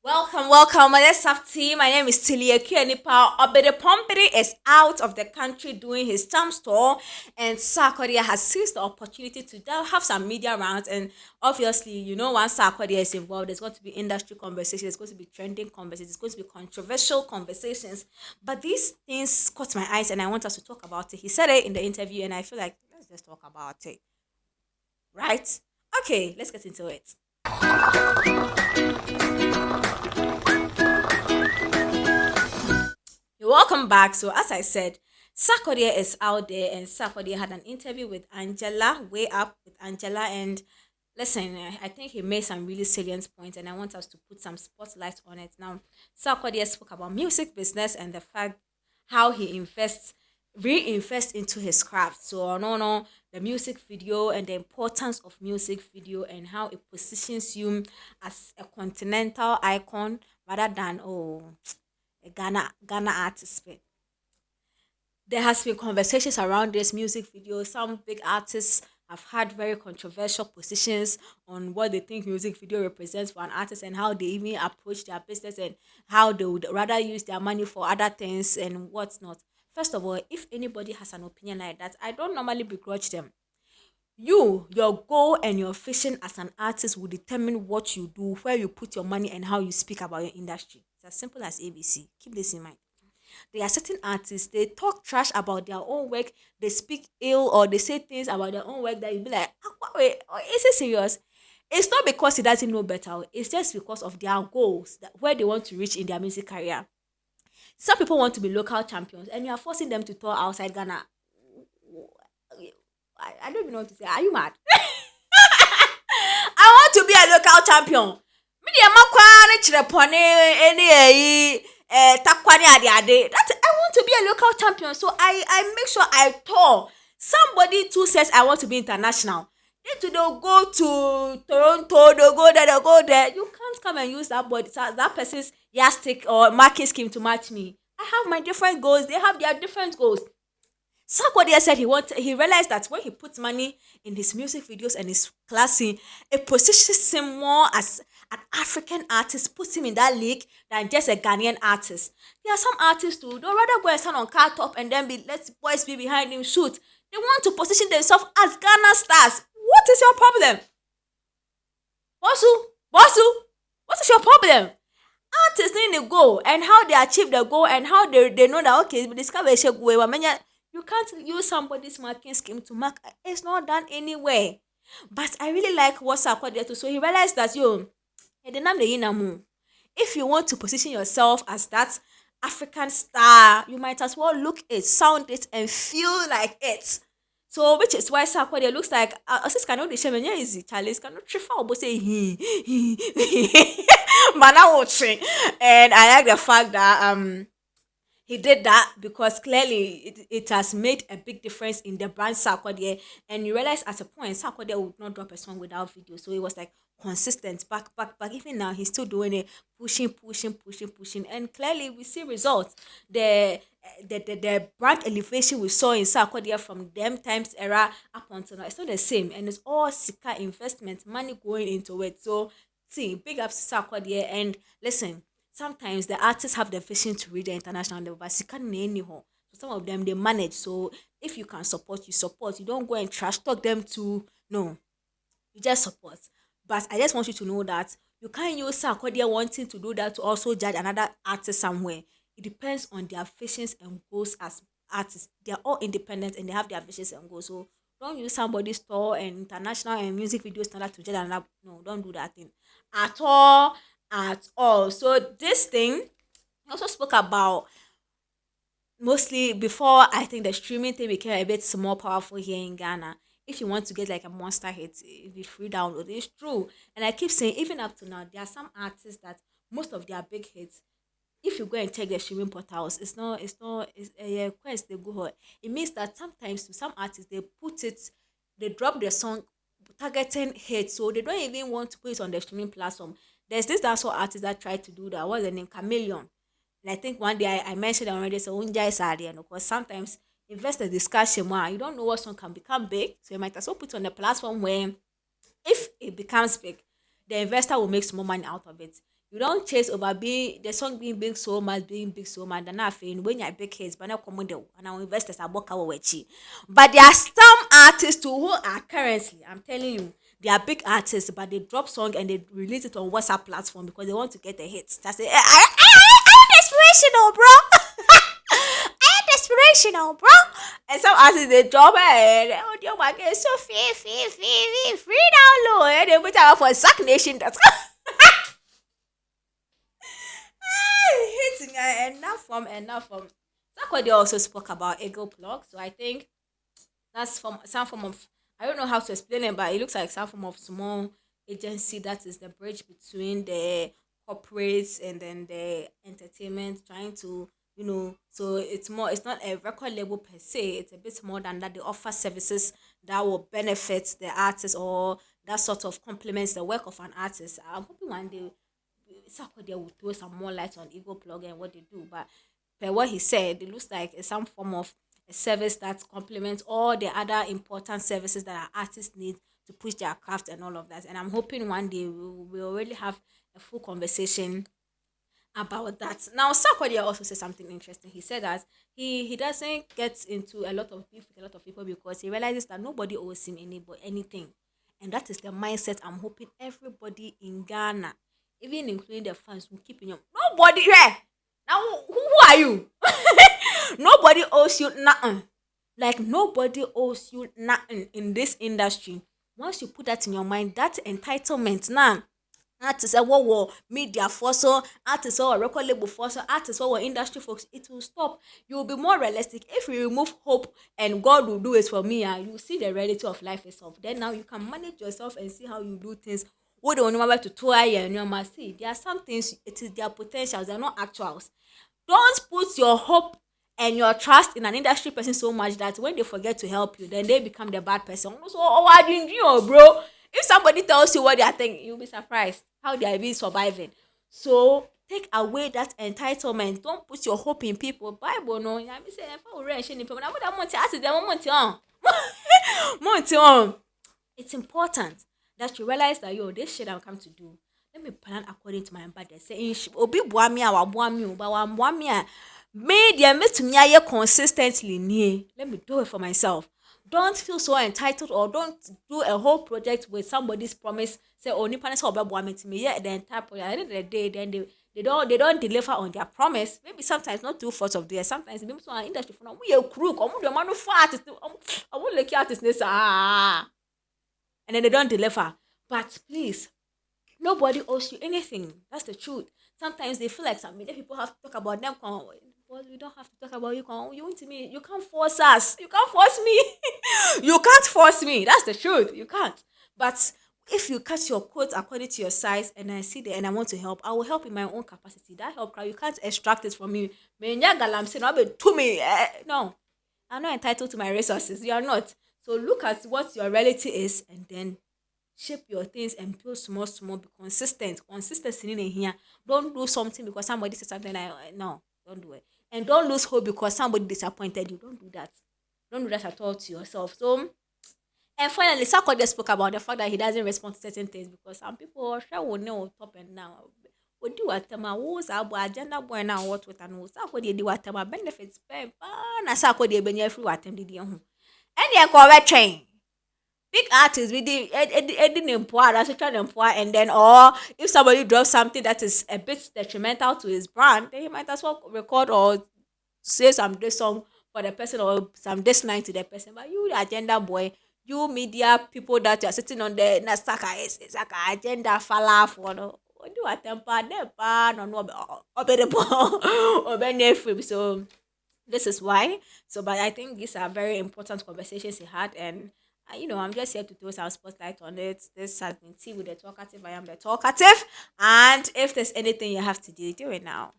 Welcome. Let's have tea. My name is Tilia Kianipa. Obede Pompey is out of the country doing his charm store, and Sarkodie has seized the opportunity to have some media rounds. And obviously, once Sarkodie is involved, there's going to be industry conversations, there's going to be trending conversations, there's going to be controversial conversations. But these things caught my eyes, and I want us to talk about it. He said it in the interview, and I feel like let's just talk about it, right? Okay, let's get into it. You're welcome back. So, as I said, Sarkodie is out there, and Sarkodie had an interview with Angela, way up with Angela. And listen, I think he made some really salient points, and I want us to put some spotlight on it. Now, Sarkodie spoke about music business and the fact how he reinvest into his craft. So, no, the music video and the importance of music video and how it positions you as a continental icon rather than a Ghana artist. There has been conversations around this music video. Some big artists have had very controversial positions on what they think music video represents for an artist and how they even approach their business and how they would rather use their money for other things and what's not. First of all, if anybody has an opinion like that, I don't normally begrudge them. Your goal and your vision as an artist will determine what you do, where you put your money, and how you speak about your industry. It's as simple as ABC. Keep this in mind. There are certain artists, they talk trash about their own work, they speak ill or they say things about their own work that you be like, wait, is it serious? It's not because he doesn't know better, it's just because of their goals, where they want to reach in their music career. Some people want to be local champions and you are forcing them to tour outside Ghana. I don't even know what to say. Are you mad? I want to be a local champion. Me dey makwa ne chirepone any takwani ade. That I want to be a local champion. So I make sure I tour. Somebody too says I want to be international. Then to they'll go to Toronto, they'll go there. You can't come and use that body, that person's yardstick or marking scheme to match me. I have my different goals. They have their different goals. Sarkodie said he realized that when he puts money in his music videos and his classing, it positions him more as an African artist, puts him in that league than just a Ghanaian artist. There are some artists who don't rather go and stand on car top and then let boys be behind him shoot. They want to position themselves as Ghana stars. What is your problem? Bosu, what is your problem? Artists need to go and how they achieve the goal and how they know that okay, discover a go. You can't use somebody's marking scheme to mark. It's not done anywhere. But I really like what Sarkodie to. So he realized that if you want to position yourself as that African star, you might as well look it, sound it, and feel like it. So which is why Sarkodie looks like sis cannot the shame easy. Charlie cannot trifa or say he but now watching. And I like the fact that he did that because clearly it has made a big difference in the brand Sarkodie. And you realize at a point Sarkodie would not drop a song without video. So it was like consistent, back. Even now he's still doing it, pushing. And clearly we see results. The brand elevation we saw in Sarkodie from them times era up until now, it's not the same. And it's all Sika investment, money going into it. So see, big ups to Sarkodie. And listen, sometimes the artists have the vision to reach the international level, but you can't anyhow. So some of them they manage. So if you can support, you support. You don't go and trash talk them to no. You just support. But I just want you to know that you can't use Sarkodie wanting to do that to also judge another artist somewhere. It depends on their visions and goals as artists. They're all independent and they have their visions and goals. So don't use somebody's store and international and music video standard to judge another. No, don't do that thing at all. At all. So this thing I also spoke about mostly before I think the streaming thing became a bit more powerful here in Ghana. If you want to get like a monster hit with free download, it's true. And I keep saying even up to now, there are some artists that most of their big hits, if you go and check the streaming portals, it's a quest they go. It means that sometimes to some artists they drop their song targeting hits, so they don't even want to put it on the streaming platform. There's this dancehall artist that tried to do that. What's the name? Chameleon. And I think one day I mentioned it already. So unja is and because sometimes investors discussion more. You don't know what song can become big, so you might as well put it on the platform where if it becomes big, the investor will make some more money out of it. You don't chase over being the song being big so much. Then nothing when you're big hits, but now come on and our investors are book our chi. But there are some artists too who are currently, I'm telling you, they are big artists, but they drop song and they release it on WhatsApp platform because they want to get the hits. That's it. I inspirational, bro. I am inspirational, bro. And some artists they drop it and oh, your man is so free download. And they put out for Sack Nation. That's hitting enough from. Sarkodie also spoke about ego plug, so I think that's from some form of, I don't know how to explain it, but it looks like some form of small agency that is the bridge between the corporates and then the entertainment, trying to, so it's not a record label per se, it's a bit more than that. They offer services that will benefit the artist, or that sort of complements the work of an artist. I'm hoping one day Sarkodie will throw some more light on ego plug and what they do. But per what he said, it looks like it's some form of a service that complements all the other important services that our artists need to push their craft and all of that. And I'm hoping one day we'll really have a full conversation about that. Now, Sarkodie also said something interesting. He said that he doesn't get into a lot of beef with a lot of people because he realizes that nobody owes him anything. And that is the mindset I'm hoping everybody in Ghana, even including the fans, will keep in your nobody here. Now, who are you? Nobody owes you nothing. Like nobody owes you nothing in this industry. Once you put that in your mind, that entitlement now. Artists what were media for so artists or record label for so artists or industry folks, it will stop. You will be more realistic if you remove hope and God will do it for me. You see the reality of life itself. Then now you can manage yourself and see how you do things. What don't know to try and you must see. There are some things, it is their potentials, they're not actuals. Don't put your hope and your trust in an industry person so much that when they forget to help you, then they become the bad person. So, why didn't you, bro? If somebody tells you what they are thinking, you'll be surprised how they are even surviving. So, take away that entitlement. Don't put your hope in people. Bible, no. I mean, say, if I were raising people, I would have wanted to ask them, it's important that you realize that, this shit I'm come to do, let me plan according to my budget. Say, obi boa me, I boa me, but one boa me. Me dear me to me aye consistently nie. Let me do it for myself. Don't feel so entitled, or don't do a whole project with somebody's promise. Say, oh, nipa ne say obe me to me. Yeah, the entire project. At the end of the day, then they don't deliver on their promise. Maybe sometimes not two faults of theirs. Sometimes maybe so an industry for now we a crook. Omu the man for artist. Omu like artist nessa. And then they don't deliver. But please, nobody owes you anything. That's the truth. Sometimes they feel like some media people have to talk about them. Well, we don't have to talk about you. You want to me? You can't force us. You can't force me. You can't force me. That's the truth. You can't. But if you cut your coat according to your size, and I see there and I want to help, I will help in my own capacity. That help, you can't extract it from me. No, I'm not entitled to my resources. You are not. So look at what your reality is, and then shape your things and build small, be consistent. Consistency in here. Don't do something because somebody said something like, no, don't do it. And don't lose hope because somebody disappointed you. Don't do that. Don't do that at all to yourself. So, and finally, Sarkodie spoke about the fact that he doesn't respond to certain things because some people sure will know top and down. We do what them who's our agenda boy now what with and Sarkodie do what them benefits pay. Na Sarkodie benye free what them did you. And you correct train. Big artists with the editing and then, or if somebody drops something that is a bit detrimental to his brand, then he might as well record or say some this song for the person or some this line to the person. But you the agenda boy, you media people that you are sitting on the Nasaka is like a agenda falla for no do a temper no so this is why. So, but I think these are very important conversations he had, and I'm just here to throw some spotlight on it. This has been Tea with the Talkative. I am the Talkative, and if there's anything you have to do, do it now.